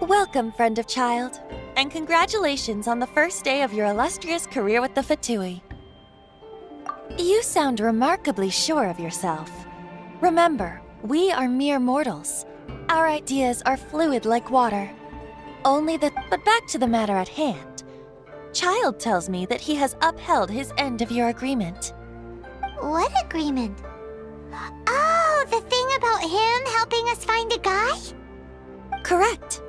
Welcome, friend of child, and congratulations on the first day of your illustrious career with the Fatui. You sound remarkably sure of yourself. Remember, we are mere mortals. Our ideas are fluid like water. But back to the matter at hand. Child tells me that he has upheld his end of your agreement. What agreement? Oh, the thing about him helping us find a guy? Correct.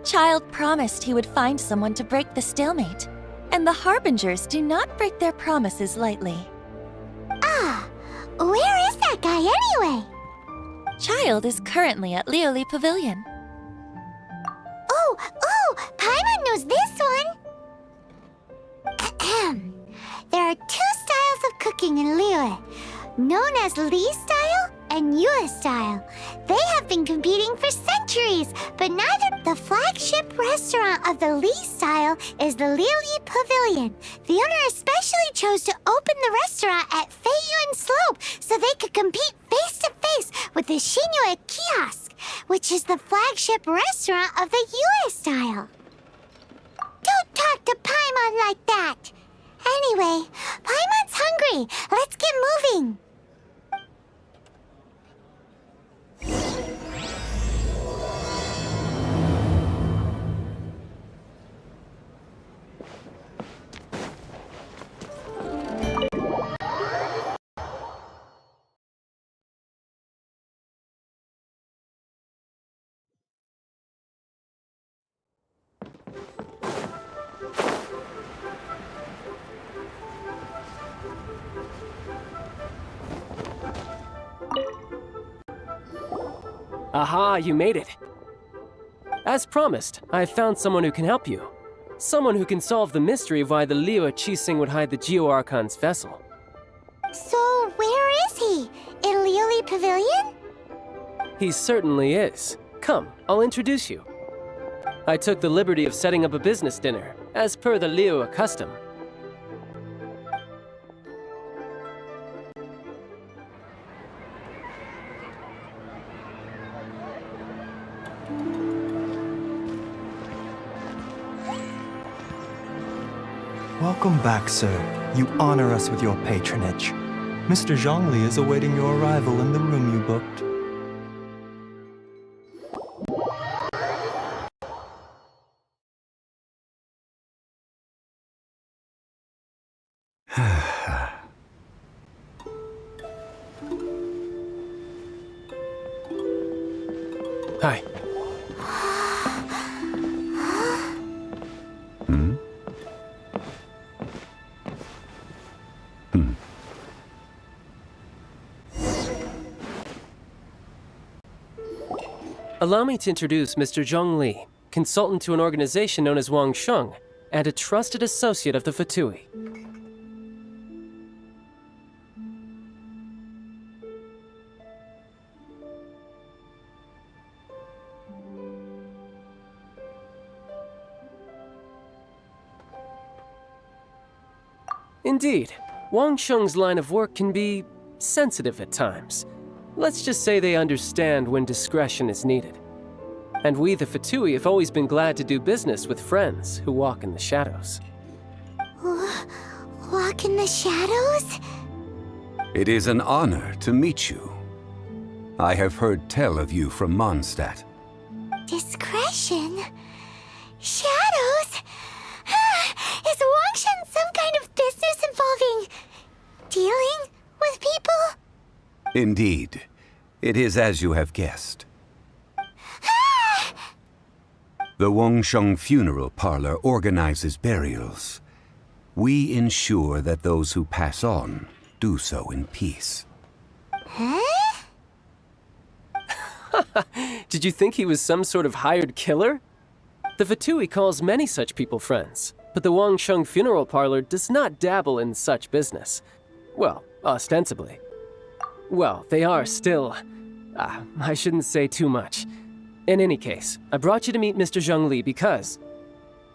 Child promised he would find someone to break the stalemate, and the Harbingers do not break their promises lightly. Ah, where is that guy anyway? Child is currently at Lioli Pavilion. Oh, Paimon knows this one! Ahem. There are two styles of cooking in Lioli, known as Li style and Yue style. They have been competing for centuries, but neither. The flagship restaurant of the Li style is the Lioli Pavilion. The owner especially chose to open the restaurant at Feiyuan Slope so they could compete face to face with the Shinue Kiosk, which is the flagship restaurant of the Yue style. Don't talk to Paimon like that! Anyway, Paimon's hungry. Let's get moving. Aha, you made it. As promised, I've found someone who can help you. Someone who can solve the mystery of why the Liu Qixing would hide the Geo-Archon's vessel. So, where is he? In Lioli Pavilion? He certainly is. Come, I'll introduce you. I took the liberty of setting up a business dinner, as per the Liu custom. Welcome back, sir. You honor us with your patronage. Mr. Zhongli is awaiting your arrival in the room you booked. Hi. Allow me to introduce Mr. Zhong Li, consultant to an organization known as Wang Sheng, and a trusted associate of the Fatui. Indeed, Wang Sheng's line of work can be sensitive at times. Let's just say they understand when discretion is needed. And we, the Fatui, have always been glad to do business with friends who walk in the shadows. Walk in the shadows? It is an honor to meet you. I have heard tell of you from Mondstadt. Discretion? Shadows? Is Wang Shen some kind of business involving dealing with people? Indeed. It is as you have guessed. The Wangsheng Funeral Parlor organizes burials. We ensure that those who pass on do so in peace. Huh? Did you think he was some sort of hired killer? The Fatui calls many such people friends, but the Wangsheng Funeral Parlor does not dabble in such business. Well, ostensibly. Well, they are still... I shouldn't say too much. In any case, I brought you to meet Mr. Zhong Li because...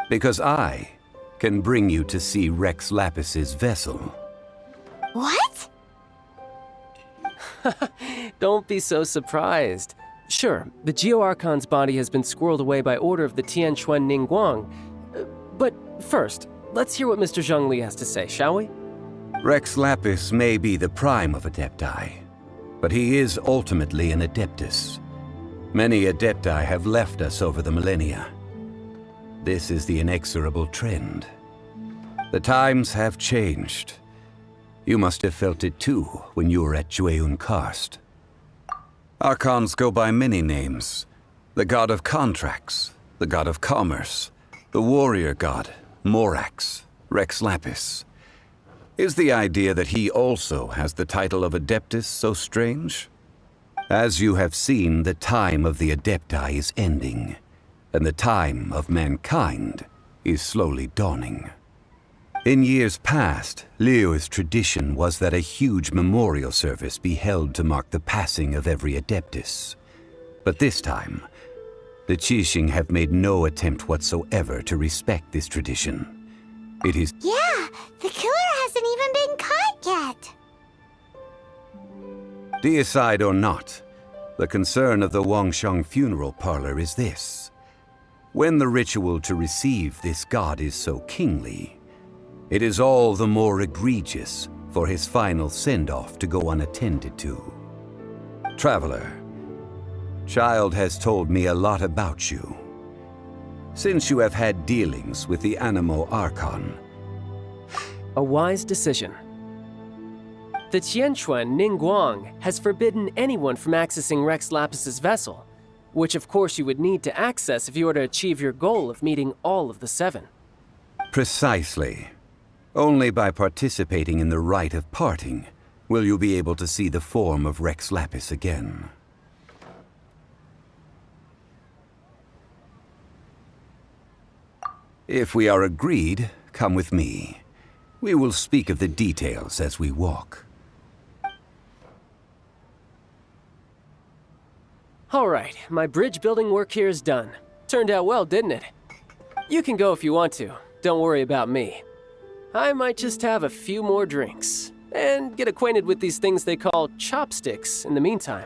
Because I can bring you to see Rex Lapis's vessel. What? Don't be so surprised. Sure, the Geo-Archon's body has been squirreled away by order of the Tianquan Ningguang. But first, let's hear what Mr. Zhongli has to say, shall we? Rex Lapis may be the prime of Adepti, but he is ultimately an Adeptus. Many Adepti have left us over the millennia. This is the inexorable trend. The times have changed. You must have felt it too when you were at Jueyun Karst. Archons go by many names. The god of contracts, the god of commerce, the warrior god, Morax, Rex Lapis. Is the idea that he also has the title of Adeptus so strange? As you have seen, the time of the Adepti is ending, and the time of mankind is slowly dawning. In years past, Liyue's tradition was that a huge memorial service be held to mark the passing of every Adeptus. But this time, the Qixing have made no attempt whatsoever to respect this tradition. It is— Yeah, the killer hasn't even been caught yet. Deicide or not, the concern of the Wangsheng funeral parlor is this. When the ritual to receive this god is so kingly, it is all the more egregious for his final send-off to go unattended to. Traveler, Child has told me a lot about you. Since you have had dealings with the Animo Archon. A wise decision. The Tianquan Ningguang has forbidden anyone from accessing Rex Lapis's vessel, which of course you would need to access if you were to achieve your goal of meeting all of the 7. Precisely. Only by participating in the rite of parting will you be able to see the form of Rex Lapis again. If we are agreed, come with me. We will speak of the details as we walk. All right, my bridge building work here is done. Turned out well, didn't it? You can go if you want to. Don't worry about me. I might just have a few more drinks, and get acquainted with these things they call chopsticks in the meantime.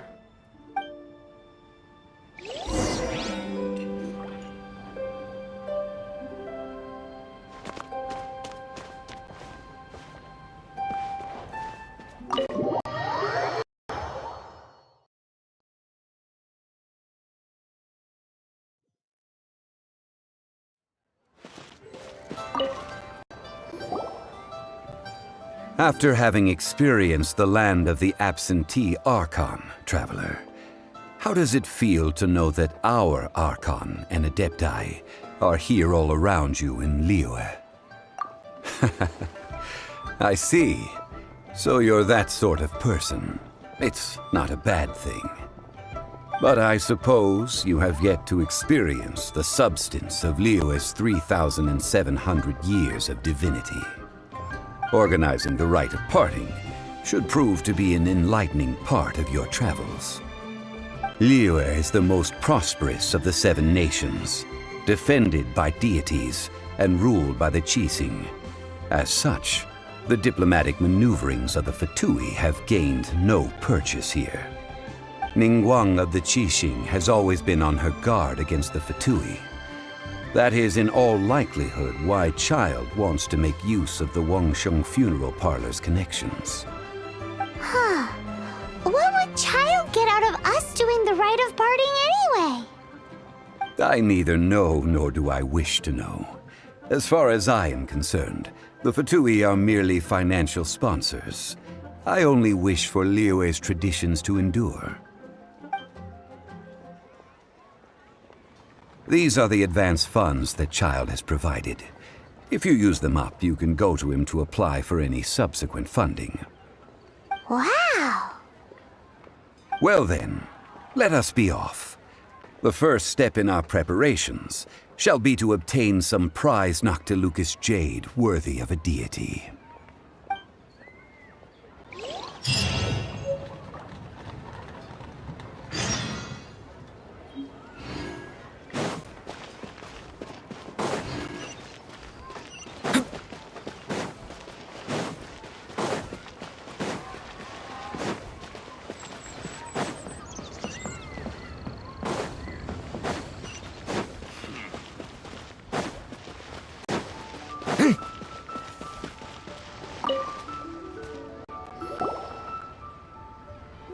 After having experienced the land of the absentee Archon, Traveler, how does it feel to know that our Archon and Adepti are here all around you in Liyue? I see. So you're that sort of person. It's not a bad thing. But I suppose you have yet to experience the substance of Liyue's 3,700 years of divinity. Organizing the rite of parting should prove to be an enlightening part of your travels. Liyue is the most prosperous of the 7 nations, defended by deities and ruled by the Qixing. As such, the diplomatic maneuverings of the Fatui have gained no purchase here. Ningguang of the Qixing has always been on her guard against the Fatui. That is in all likelihood why Child wants to make use of the Wangsheng funeral parlor's connections. Huh. What would Child get out of us doing the rite of parting anyway? I neither know nor do I wish to know. As far as I am concerned, the Fatui are merely financial sponsors. I only wish for Liyue's traditions to endure. These are the advance funds that Child has provided. If you use them up, you can go to him to apply for any subsequent funding. Wow! Well then, let us be off. The first step in our preparations shall be to obtain some prize Noctilucous jade worthy of a deity.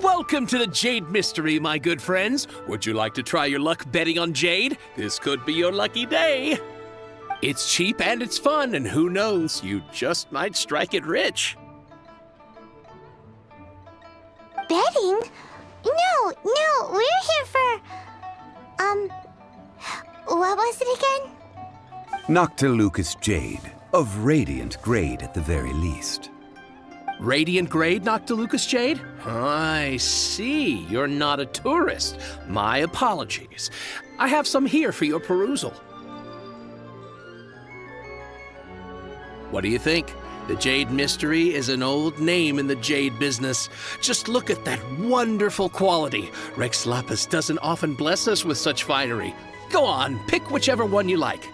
Welcome to the Jade Mystery, my good friends. Would you like to try your luck betting on Jade? This could be your lucky day. It's cheap and it's fun, and who knows, you just might strike it rich. Betting? No, we're here for... what was it again? Noctilucous Jade, of radiant grade at the very least. Radiant grade, Noctilucous Jade? I see. You're not a tourist. My apologies. I have some here for your perusal. What do you think? The Jade Mystery is an old name in the jade business. Just look at that wonderful quality. Rex Lapis doesn't often bless us with such finery. Go on, pick whichever one you like.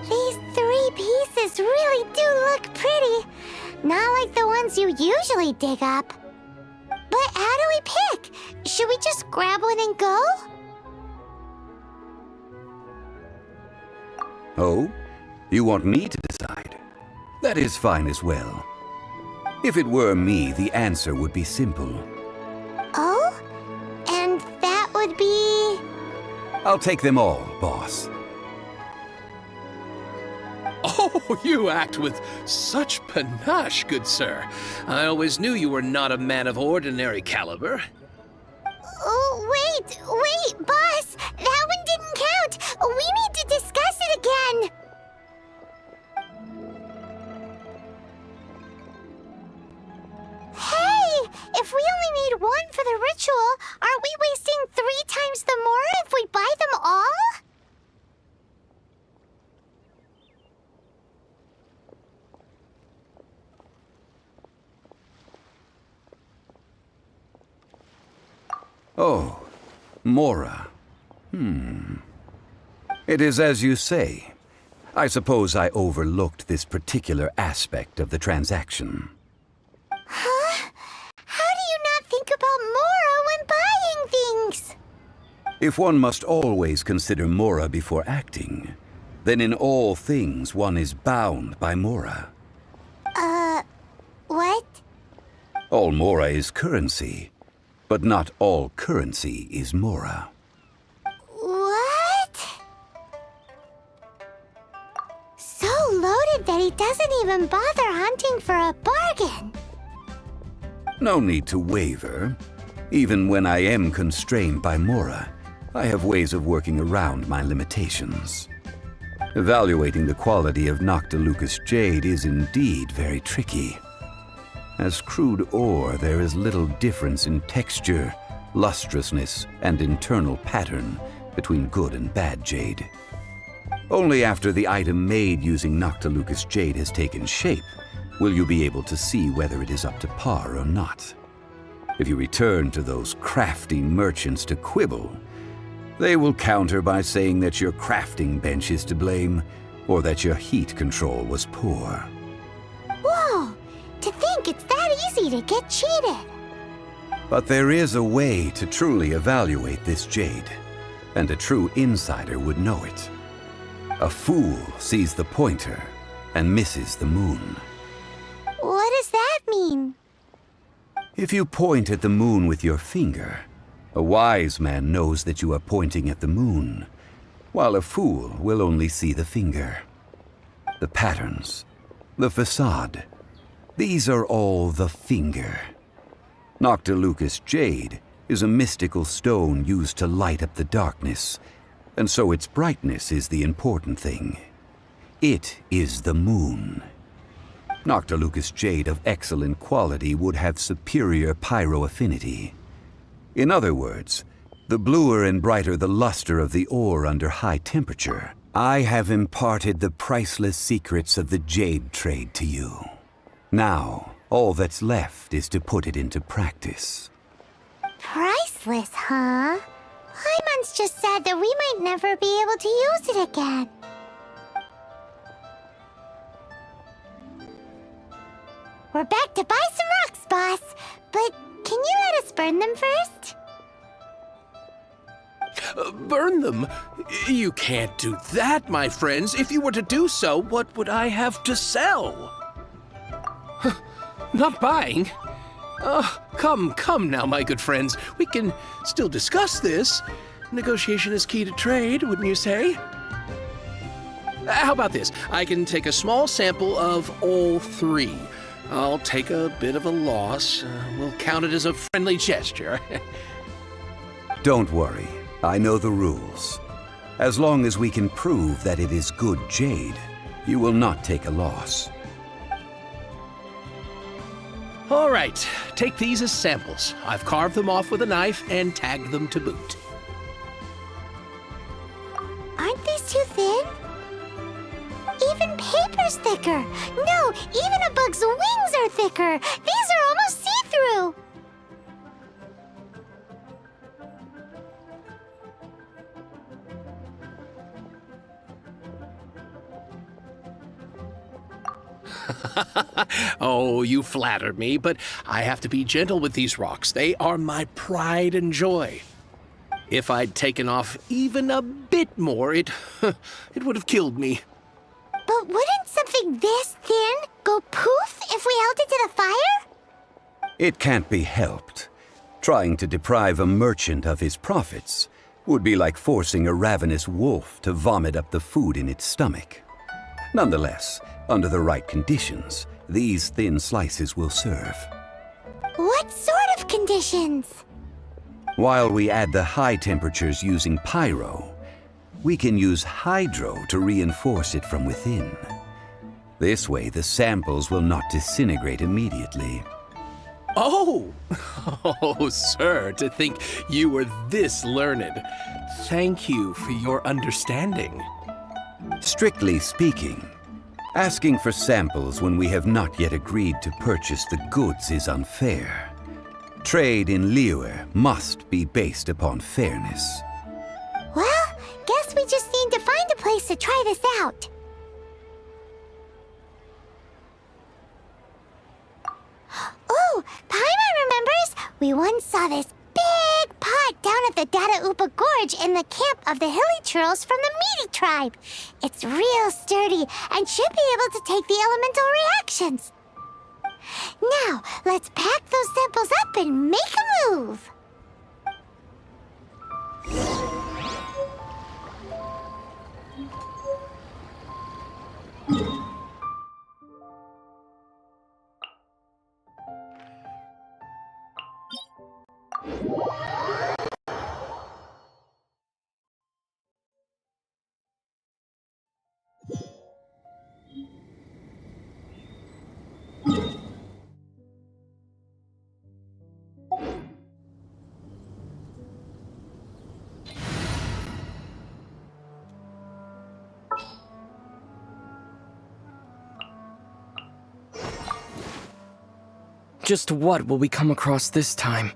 These 3 pieces really do look pretty. Not like the ones you usually dig up. But how do we pick? Should we just grab one and go? Oh? You want me to decide? That is fine as well. If it were me, the answer would be simple. Oh? And that would be... I'll take them all, boss. Oh, you act with such panache, good sir. I always knew you were not a man of ordinary caliber. Oh, wait, boss! That one didn't count! We need to discuss it again! Hey! If we only need one for the ritual, aren't we wasting 3 times the more if we buy them all? Oh, Mora. It is as you say. I suppose I overlooked this particular aspect of the transaction. Huh? How do you not think about Mora when buying things? If one must always consider Mora before acting, then in all things one is bound by Mora. What? All Mora is currency, but not all currency is Mora. What? So loaded that he doesn't even bother hunting for a bargain. No need to waver. Even when I am constrained by Mora, I have ways of working around my limitations. Evaluating the quality of Noctilucous Jade is indeed very tricky. As crude ore, there is little difference in texture, lustrousness, and internal pattern between good and bad jade. Only after the item made using Noctilucous Jade has taken shape will you be able to see whether it is up to par or not. If you return to those crafty merchants to quibble, they will counter by saying that your crafting bench is to blame, or that your heat control was poor. Whoa! To think it's that easy to get cheated. But there is a way to truly evaluate this jade, and a true insider would know it. A fool sees the pointer and misses the moon. What does that mean? If you point at the moon with your finger, a wise man knows that you are pointing at the moon, while a fool will only see the finger. The patterns, the facade, these are all the finger. Noctilucous Jade is a mystical stone used to light up the darkness, and so its brightness is the important thing. It is the moon. Noctilucous Jade of excellent quality would have superior pyroaffinity. In other words, the bluer and brighter the luster of the ore under high temperature, I have imparted the priceless secrets of the jade trade to you. Now, all that's left is to put it into practice. Priceless, huh? Hyman's just said that we might never be able to use it again. We're back to buy some rocks, boss. But can you let us burn them first? Burn them? You can't do that, my friends. If you were to do so, what would I have to sell? Not buying? Come now, my good friends. We can still discuss this. Negotiation is key to trade, wouldn't you say? How about this? I can take a small sample of all three. I'll take a bit of a loss. We'll count it as a friendly gesture. Don't worry. I know the rules. As long as we can prove that it is good jade, you will not take a loss. All right, take these as samples. I've carved them off with a knife and tagged them to boot. Aren't these too thin? Even paper's thicker. No, even a bug's wings are thicker. These are almost see-through. Oh, you flatter me, but I have to be gentle with these rocks. They are my pride and joy. If I'd taken off even a bit more, it would have killed me. But wouldn't something this thin go poof if we held it to the fire? It can't be helped. Trying to deprive a merchant of his profits would be like forcing a ravenous wolf to vomit up the food in its stomach. Nonetheless, under the right conditions, these thin slices will serve. What sort of conditions? While we add the high temperatures using pyro, we can use hydro to reinforce it from within. This way, the samples will not disintegrate immediately. Oh! Oh, sir, to think you were this learned. Thank you for your understanding. Strictly speaking, asking for samples when we have not yet agreed to purchase the goods is unfair. Trade in Liyue must be based upon fairness. Well, guess we just need to find a place to try this out. Oh, Paimon remembers we once saw this big pot down at the Dadaupa Gorge in the camp of the hilly churls from the Meaty tribe. It's real sturdy and should be able to take the elemental reactions. Now, let's pack those samples up and make a move. Just what will we come across this time?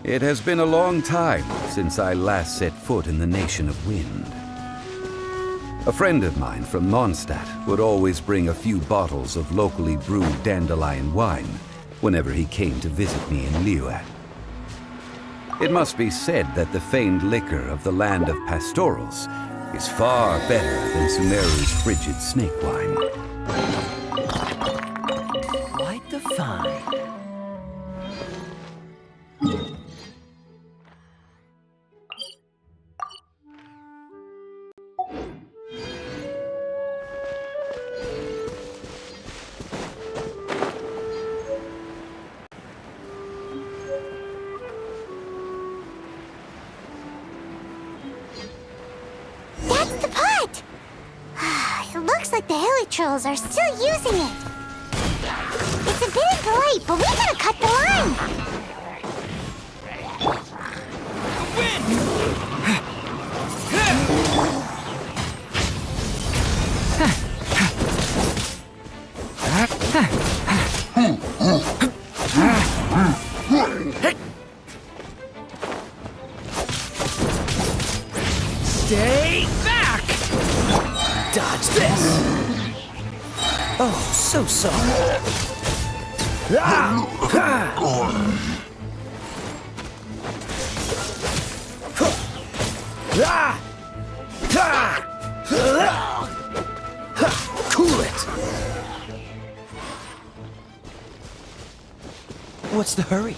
It has been a long time since I last set foot in the Nation of Wind. A friend of mine from Mondstadt would always bring a few bottles of locally brewed dandelion wine whenever he came to visit me in Liyue. It must be said that the famed liquor of the land of pastorals is far better than Sumeru's frigid snake wine. Quite the find. That's the pot! It looks like the hilly trolls are still using it. It's a bit impolite, but we gotta cut the line. Stay back! Dodge this! Oh, so sorry. Cool it! What's the hurry?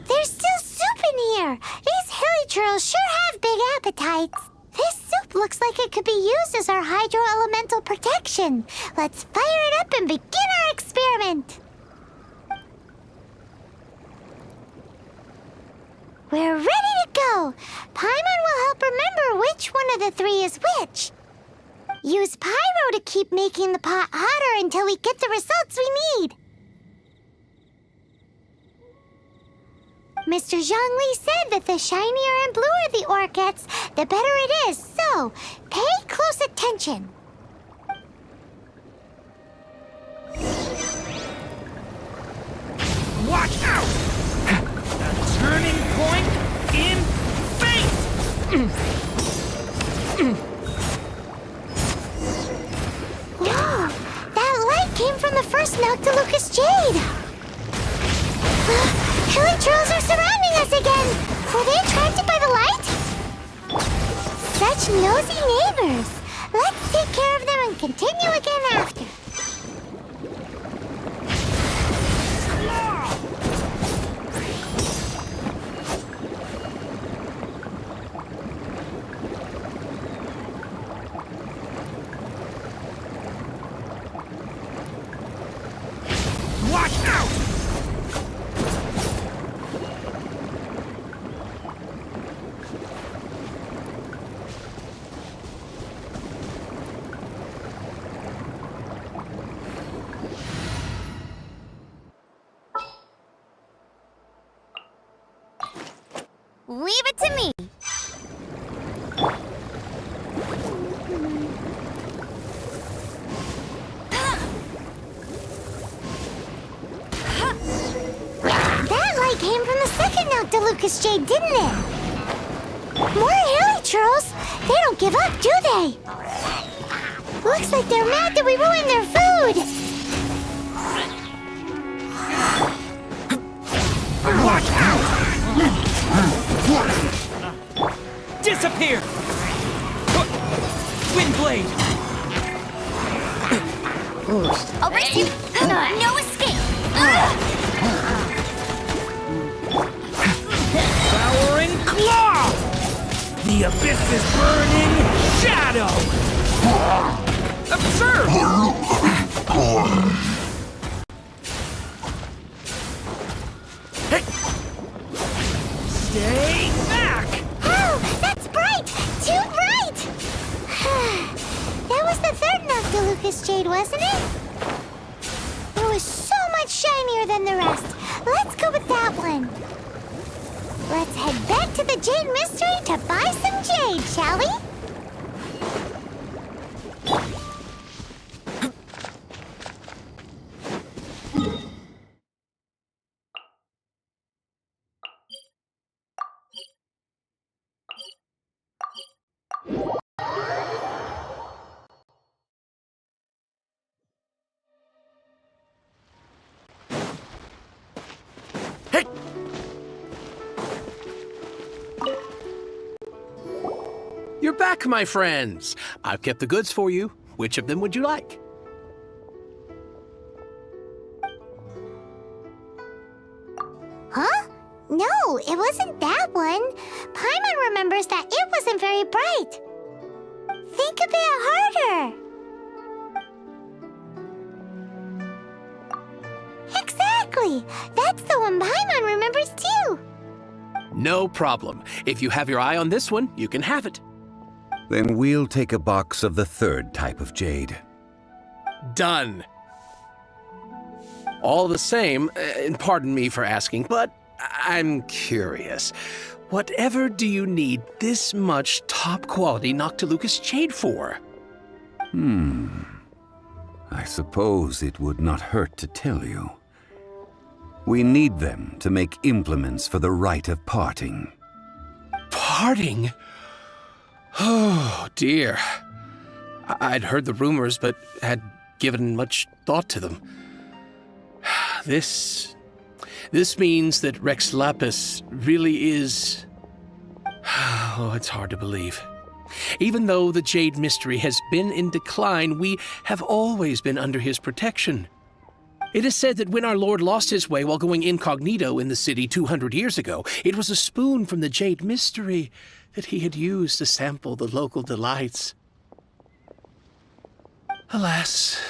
There's still soup in here. These hilly churls sure have big appetites. This soup looks like it could be used as our hydro-elemental protection. Let's fire it up and begin our experiment. We're ready to go. Paimon will help remember which one of the three is which. Use Pyro to keep making the pot hotter until we get the results we need. Mr. Zhongli said that the shinier and bluer the ore gets, the better it is, so pay close attention. Watch out! A turning point in fate! Whoa! That light came from the first Noctilucous Jade! Hilly trolls are surrounding us again! Were they attracted by the light? Such nosy neighbors! Let's take care of them and continue again after. Watch out! Leave it to me. That light came from the second Noctilucous Jade, didn't it? More hilly churls. They don't give up, do they? Looks like they're mad that we ruined their food. Watch out! Disappear! Windblade! I'll race you. No escape. Devouring claw! The abyss's burning shadow! Observe! Hey! Stay back! Oh, that's bright! Too bright! That was the third Noctilucous Jade, wasn't it? It was so much shinier than the rest. Let's go with that one. Let's head back to the Jade Mystery to buy some jade, shall we? Hey! You're back, my friends. I've kept the goods for you. Which of them would you like? Huh? No, it wasn't that one. Paimon remembers that it wasn't very bright. Think a bit harder. Exactly. That's the one Paimon remembers too. No problem. If you have your eye on this one, you can have it. Then we'll take a box of the third type of jade. Done. All the same, and pardon me for asking, but I'm curious. Whatever do you need this much top-quality Noctilucous Jade for? I suppose it would not hurt to tell you. We need them to make implements for the rite of parting. Parting? Oh, dear. I'd heard the rumors, but had given much thought to them. This means that Rex Lapis really is... Oh, it's hard to believe. Even though the Jade Mystery has been in decline, we have always been under his protection. It is said that when our Lord lost his way while going incognito in the city 200 years ago, it was a spoon from the Jade Mystery that he had used to sample the local delights. Alas,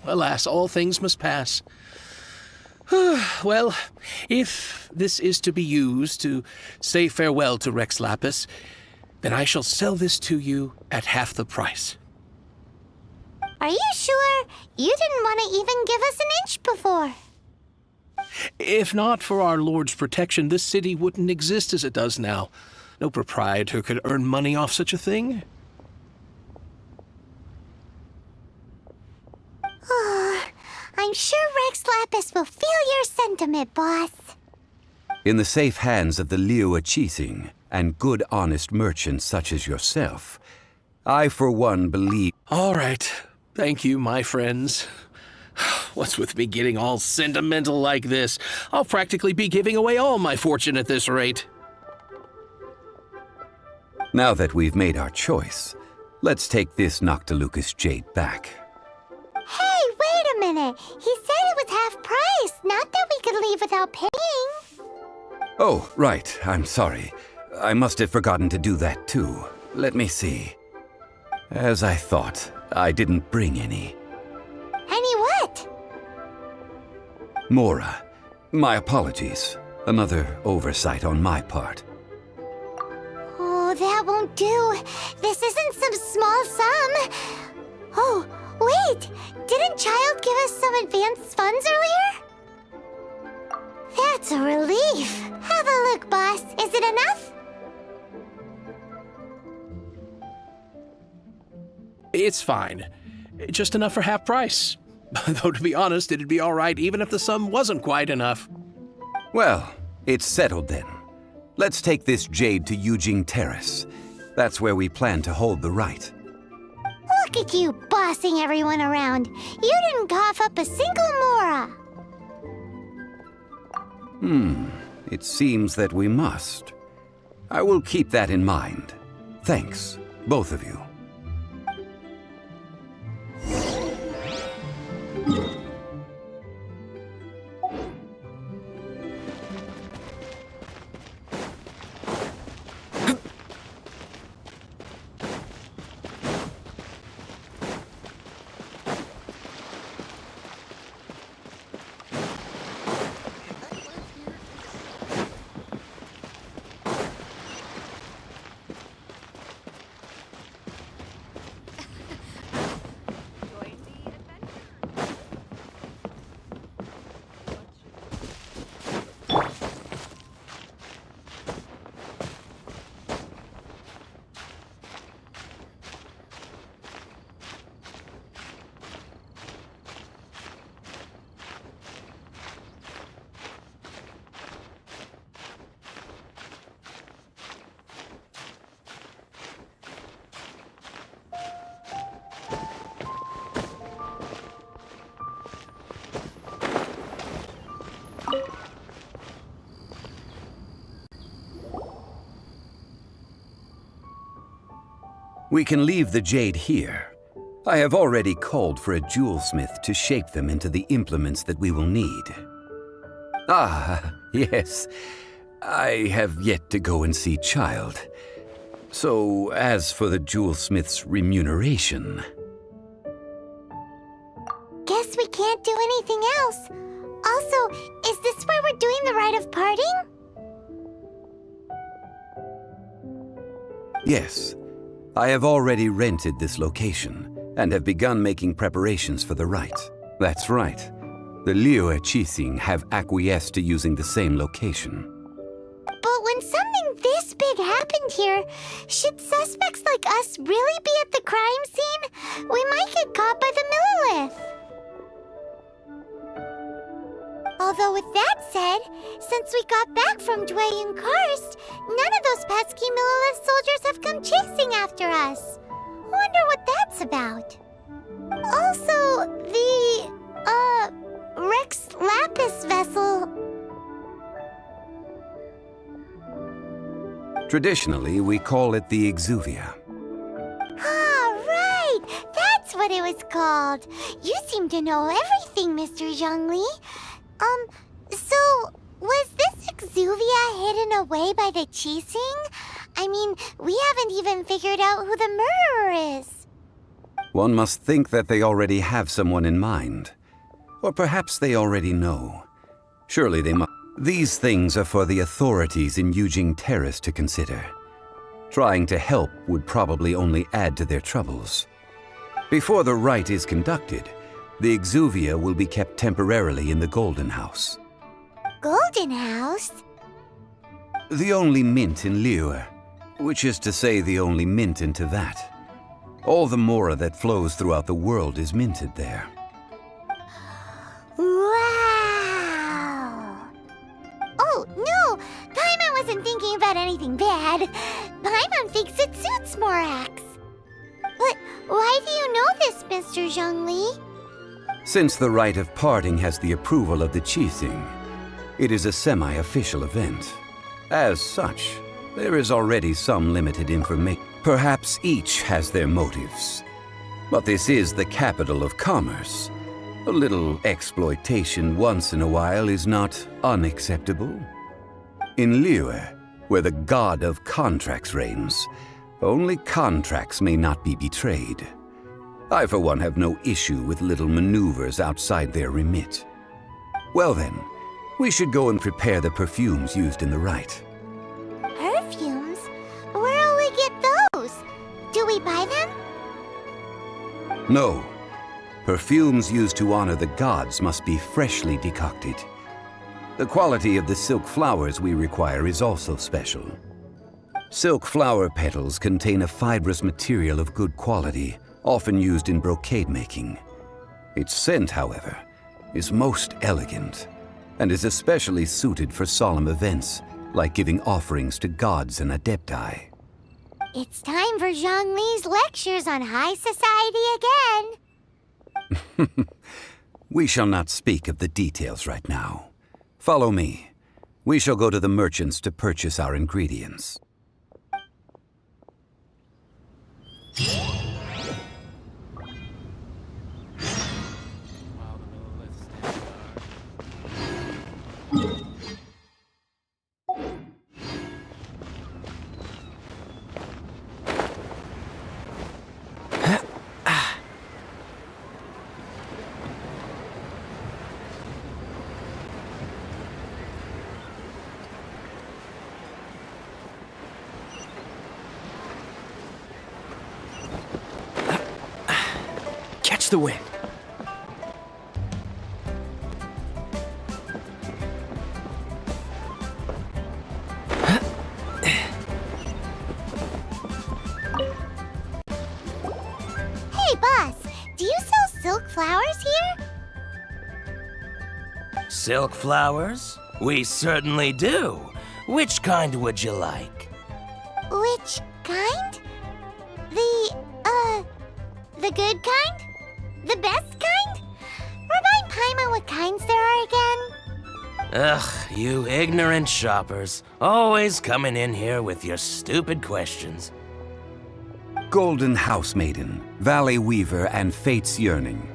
alas, all things must pass. Well, if this is to be used to say farewell to Rex Lapis, then I shall sell this to you at half the price. Are you sure? You didn't want to even give us an inch before. If not for our Lord's protection, this city wouldn't exist as it does now. No proprietor could earn money off such a thing. I'm sure Rex Lapis will feel your sentiment, boss. In the safe hands of the Liu Chising and good honest merchants such as yourself, I for one believe... All right. Thank you, my friends. What's with me getting all sentimental like this? I'll practically be giving away all my fortune at this rate. Now that we've made our choice, let's take this Noctilucous jade back. Hey, wait a minute. He said it was half price, not that we could leave without paying. Oh, right. I'm sorry. I must have forgotten to do that too. Let me see. As I thought, I didn't bring any. Any what? Mora, my apologies. Another oversight on my part. Oh, that won't do. This isn't some small sum. Oh, wait. Didn't Child give us some advanced funds earlier? That's a relief. Have a look, boss. Is it enough? It's fine. Just enough for half price. Though, to be honest, it'd be all right even if the sum wasn't quite enough. Well, it's settled then. Let's take this jade to Yujing Terrace. That's where we plan to hold the rite. Look at you bossing everyone around. You didn't cough up a single Mora. It seems that we must. I will keep that in mind. Thanks, both of you. We can leave the jade here. I have already called for a jewelsmith to shape them into the implements that we will need. Ah, yes. I have yet to go and see Child. So, as for the jewelsmith's remuneration... Guess we can't do anything else. Also, is this where we're doing the rite of parting? Yes. I have already rented this location, and have begun making preparations for the rite. That's right. The Liu Chising have acquiesced to using the same location. But when something Something this big happened here. Should suspects like us really be at the crime scene? We might get caught by the Millilith. Although with that said, since we got back from Dwayne Karst, none of those pesky Millilith soldiers have come chasing after us. Wonder what that's about. Also, the, Rex Lapis vessel. Traditionally, we call it the Exuvia. Ah, right! That's what it was called. You seem to know everything, Mr. Zhongli. So, was this Exuvia hidden away by the Qixing? I mean, we haven't even figured out who the murderer is. One must think that they already have someone in mind. Or perhaps they already know. Surely they must. These things are for the authorities in Yujing Terrace to consider. Trying to help would probably only add to their troubles. Before the rite is conducted, the Exuvia will be kept temporarily in the Golden House. Golden House? The only mint in Liyue, which is to say the only mint in Teyvat. All the mora that flows throughout the world is minted there. Wow! Oh, no! Paimon wasn't thinking about anything bad. Paimon thinks it suits Morax. But why do you know this, Mr. Zhongli? Since the rite of parting has the approval of the Qixing, it is a semi-official event. As such, there is already some limited information. Perhaps each has their motives. But this is the capital of commerce. A little exploitation once in a while is not unacceptable. In Liyue, where the god of contracts reigns, only contracts may not be betrayed. I, for one, have no issue with little maneuvers outside their remit. Well then, we should go and prepare the perfumes used in the rite. Perfumes? Where'll we get those? Do we buy them? No. Perfumes used to honor the gods must be freshly decocted. The quality of the silk flowers we require is also special. Silk flower petals contain a fibrous material of good quality, often used in brocade making. Its scent, however, is most elegant, and is especially suited for solemn events, like giving offerings to gods and adepti. It's time for Zhongli's lectures on high society again. We shall not speak of the details right now. Follow me. We shall go to the merchants to purchase our ingredients. Catch the wind. Hey, boss, do you sell silk flowers here? Silk flowers? We certainly do. Which kind would you like? Which kind? The good kind? The best kind? Remind Paimon what kinds there are again. Ugh, you ignorant shoppers. Always coming in here with your stupid questions. Golden House Maiden, Valley Weaver, and Fate's Yearning.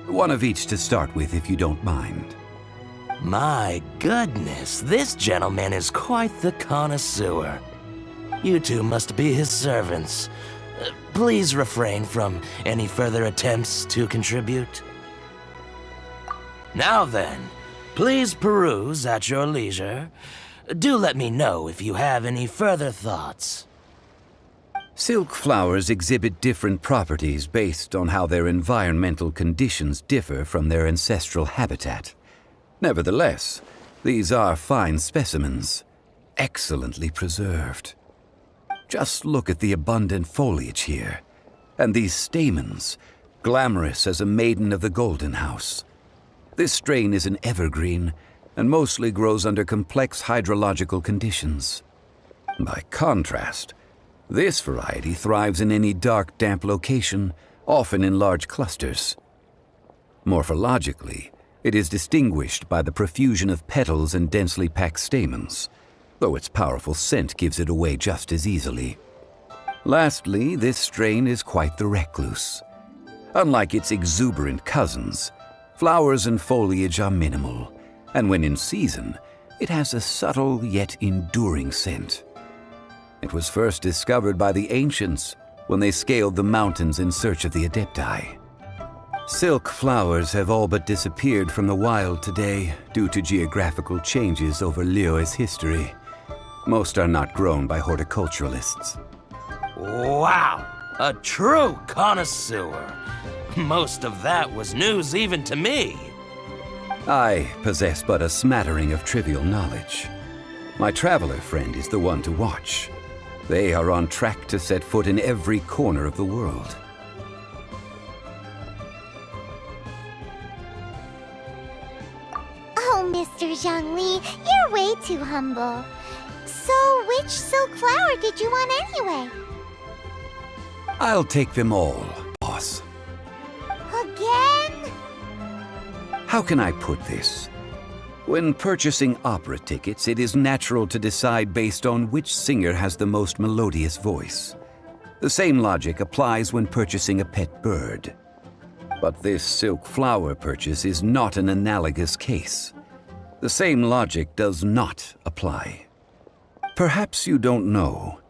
One of each to start with, if you don't mind. My goodness, this gentleman is quite the connoisseur. You two must be his servants. Please refrain from any further attempts to contribute. Now then, please peruse at your leisure. Do let me know if you have any further thoughts. Silk flowers exhibit different properties based on how their environmental conditions differ from their ancestral habitat. Nevertheless, these are fine specimens. excellently preserved. Just look at the abundant foliage here, and these stamens, glamorous as a maiden of the Golden House. This strain is an evergreen, and mostly grows under complex hydrological conditions. By contrast, this variety thrives in any dark, damp location, often in large clusters. Morphologically, it is distinguished by the profusion of petals and densely packed stamens, though its powerful scent gives it away just as easily. Lastly, this strain is quite the recluse. Unlike its exuberant cousins, flowers and foliage are minimal, and when in season, it has a subtle yet enduring scent. It was first discovered by the ancients when they scaled the mountains in search of the Adepti. Silk flowers have all but disappeared from the wild today due to geographical changes over Liyue's history. Most are not grown by horticulturalists. Wow! A true connoisseur. Most of that was news even to me. I possess but a smattering of trivial knowledge. My traveler friend is the one to watch. They are on track to set foot in every corner of the world. Oh, Mr. Zhongli, you're way too humble. So, which silk flower did you want anyway? I'll take them all, boss. Again? How can I put this? When purchasing opera tickets, it is natural to decide based on which singer has the most melodious voice. The same logic applies when purchasing a pet bird. But this silk flower purchase is not an analogous case. The same logic does not apply. Perhaps you don't know.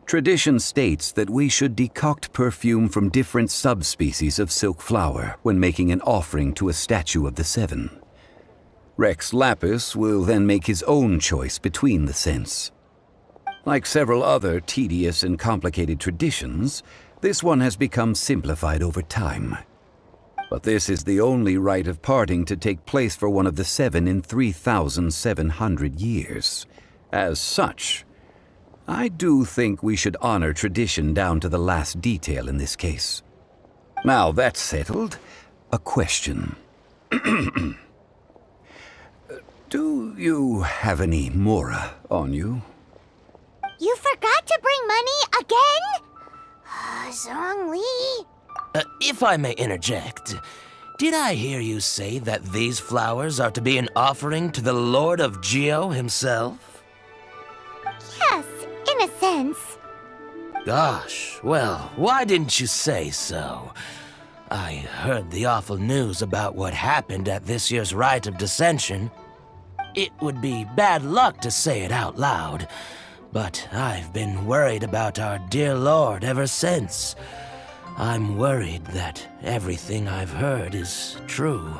Tradition states that we should decoct perfume from different subspecies of silk flower when making an offering to a statue of the Seven. Rex Lapis will then make his own choice between the scents. Like several other tedious and complicated traditions, this one has become simplified over time. But this is the only rite of parting to take place for one of the Seven in 3,700 years. As such, I do think we should honor tradition down to the last detail in this case. Now that's settled, a question. Do you have any mora on you? You forgot to bring money again? Zhongli. If I may interject, did I hear you say that these flowers are to be an offering to the Lord of Geo himself? Yes, in a sense. Gosh, well, why didn't you say so? I heard the awful news about what happened at this year's Rite of Dissension. It would be bad luck to say it out loud, but I've been worried about our dear Lord ever since. I'm worried that everything I've heard is true.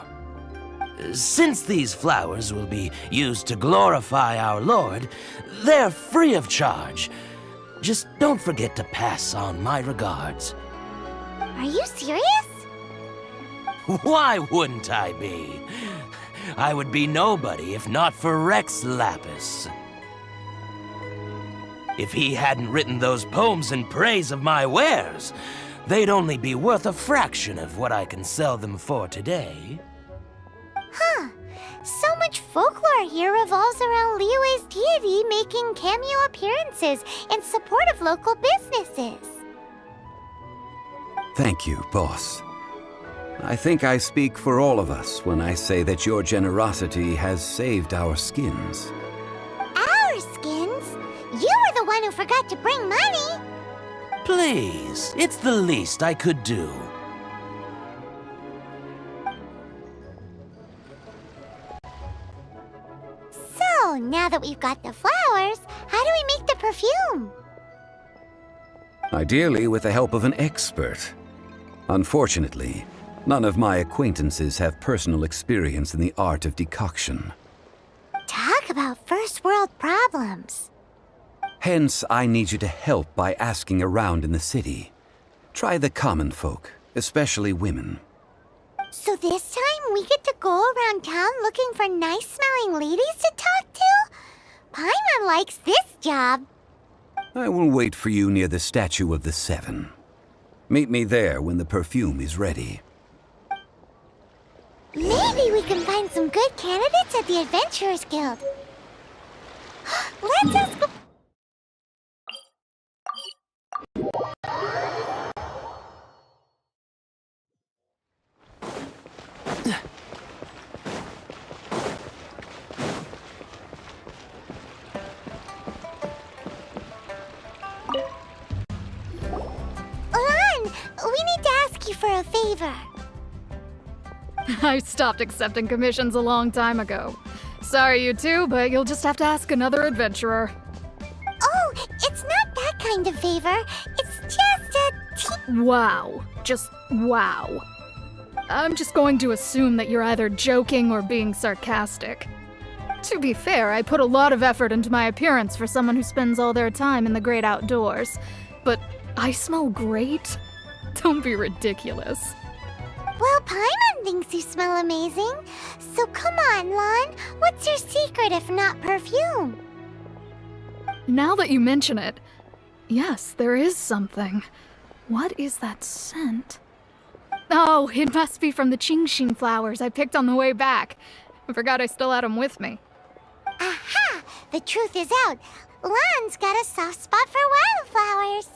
Since these flowers will be used to glorify our Lord, they're free of charge. Just don't forget to pass on my regards. Are you serious? Why wouldn't I be? I would be nobody if not for Rex Lapis. If he hadn't written those poems in praise of my wares, they'd only be worth a fraction of what I can sell them for today. Huh. So much folklore here revolves around Liyue's deity making cameo appearances in support of local businesses. Thank you, boss. I think I speak for all of us when I say that your generosity has saved our skins. Our skins? You were the one who forgot to bring money. Please, it's the least I could do. So, now that we've got the flowers, how do we make the perfume? Ideally with the help of an expert. Unfortunately, none of my acquaintances have personal experience in the art of decoction. Talk about first world problems. Hence, I need you to help by asking around in the city. Try the common folk, especially women. So this time we get to go around town looking for nice-smelling ladies to talk to? Paimon likes this job. I will wait for you near the Statue of the Seven. Meet me there when the perfume is ready. Maybe we can find some good candidates at the Adventurers Guild. Let's ask... Lan, we need to ask you for a favor. I stopped accepting commissions a long time ago. Sorry, you two, but you'll just have to ask another adventurer. Oh, it's not that kind of favor. It's just a Wow. Just wow. I'm just going to assume that you're either joking or being sarcastic. To be fair, I put a lot of effort into my appearance for someone who spends all their time in the great outdoors. But I smell great? Don't be ridiculous. Well, Paimon thinks you smell amazing. So come on, Lan. What's your secret if not perfume? Now that you mention it, yes, there is something. What is that scent? Oh, it must be from the Qingxin flowers I picked on the way back. I forgot I still had them with me. Aha! The truth is out. Lan's got a soft spot for wildflowers.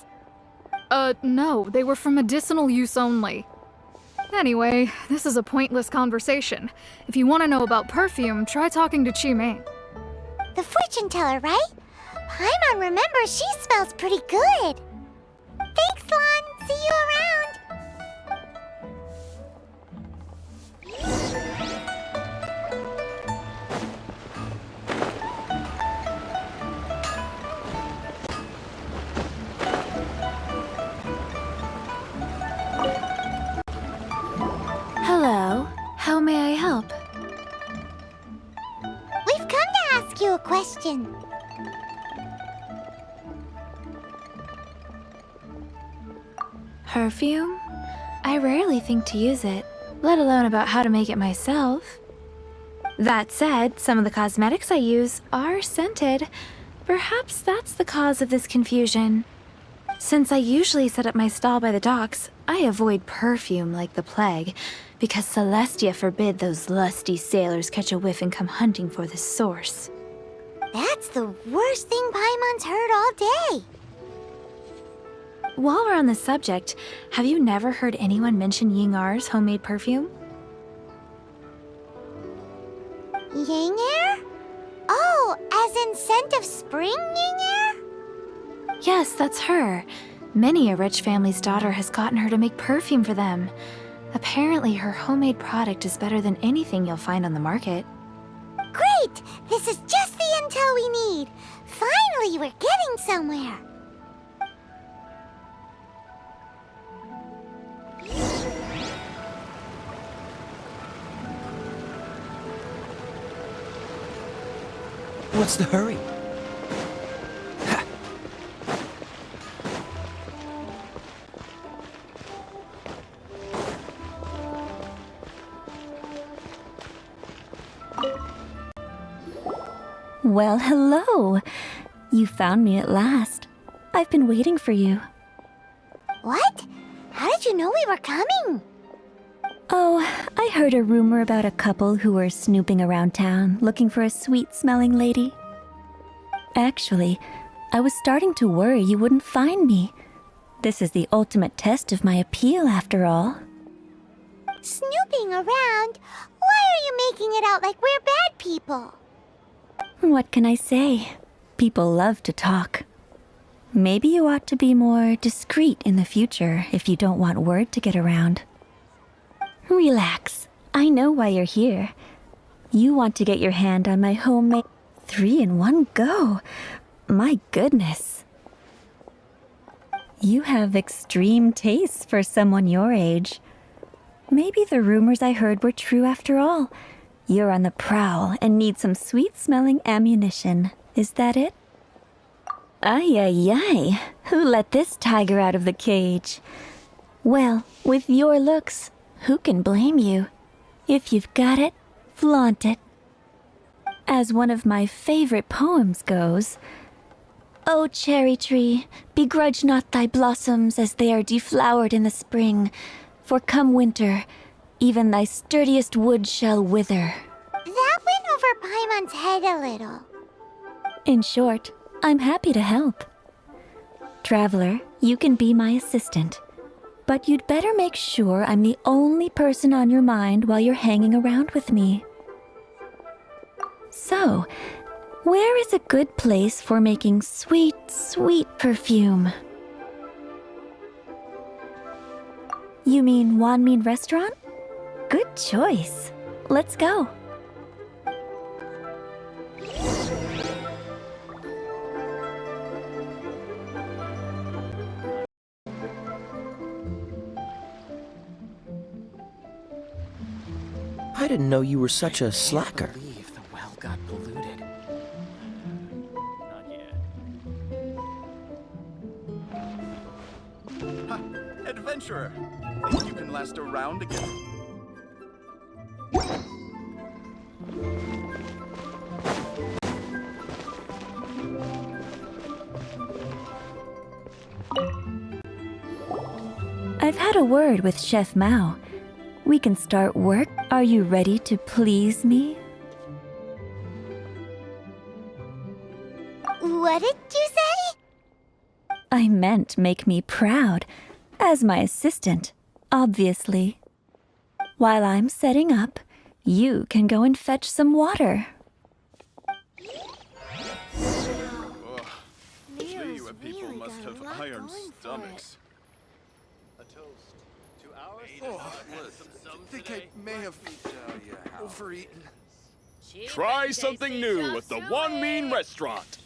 No, they were for medicinal use only. Anyway, this is a pointless conversation. If you want to know about perfume, try talking to Qimei. The fortune teller, right? Paimon remembers she smells pretty good. Thanks, Lan. See you around. Hello. How may I help? We've come to ask you a question. Perfume? I rarely think to use it, let alone about how to make it myself. That said, some of the cosmetics I use are scented. Perhaps that's the cause of this confusion. Since I usually set up my stall by the docks, I avoid perfume like the plague, because Celestia forbid those lusty sailors catch a whiff and come hunting for the source. That's the worst thing Paimon's heard all day. While we're on the subject, have you never heard anyone mention Yingar's homemade perfume? Yingar? Oh, as in scent of spring, Yingar? Yes, that's her. Many a rich family's daughter has gotten her to make perfume for them. Apparently, her homemade product is better than anything you'll find on the market. Great! This is just the intel we need. Finally, we're getting somewhere. What's the hurry? Well, hello. You found me at last. I've been waiting for you. What? How did you know we were coming? Oh, I heard a rumor about a couple who were snooping around town looking for a sweet-smelling lady. Actually, I was starting to worry you wouldn't find me. This is the ultimate test of my appeal, after all. Snooping around? Why are you making it out like we're bad people? What can I say? People love to talk. Maybe you ought to be more discreet in the future if you don't want word to get around. Relax. I know why you're here. You want to get your hand on my homemade 3-in-1 go. My goodness. You have extreme tastes for someone your age. Maybe the rumors I heard were true after all. You're on the prowl and need some sweet-smelling ammunition. Is that it? Ay, ay, ay. Who let this tiger out of the cage? Well, with your looks, who can blame you? If you've got it, flaunt it. As one of my favorite poems goes, "O cherry tree, begrudge not thy blossoms as they are deflowered in the spring, for come winter, even thy sturdiest wood shall wither." That went over Paimon's head a little. In short, I'm happy to help. Traveler, you can be my assistant, but you'd better make sure I'm the only person on your mind while you're hanging around with me. So, where is a good place for making sweet, sweet perfume? You mean Wanmin Restaurant? Good choice. Let's go. I didn't know you were such a slacker. I believe the well got polluted. Not yet. Adventurer, think you can last a round again? I've had a word with Chef Mao. We can start work. Are you ready to please me? What did you say? I meant make me proud. As my assistant, obviously. While I'm setting up, you can go and fetch some water. Liyue people must have iron stomachs. A toast to our I think I may have overeaten. Try something new at the Wanmin Restaurant.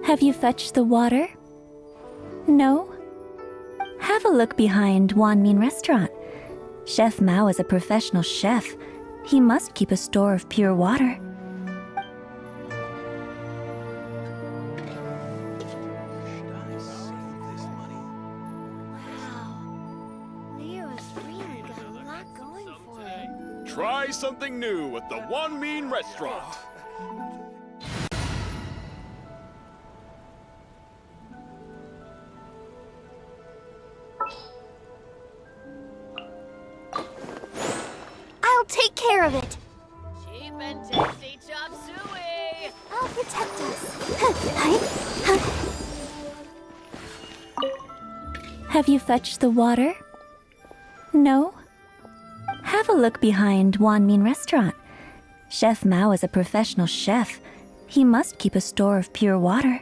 Have you fetched the water? No? Have a look behind Wanmin Restaurant. Chef Mao is a professional chef. He must keep a store of pure water. Try something new at the Wanmin Restaurant. I'll take care of it. Cheap and tasty chop suey! I'll protect us. Have you fetched the water? No? Have a look behind Wanmin Restaurant. Chef Mao is a professional chef. He must keep a store of pure water.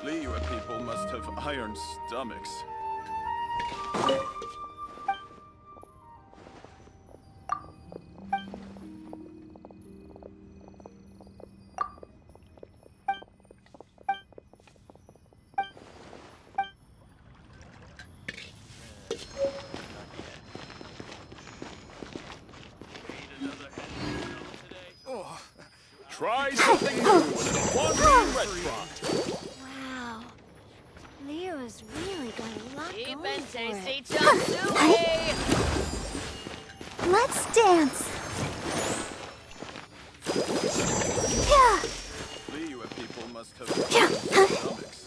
Liyue people must have iron stomachs. Try something new at the Wanmin Restaurant. Wow. Liyue's really got a lot Cheap going and for tasty it. chop suey! Let's dance. Yeah. Liyue people must have iron stomachs.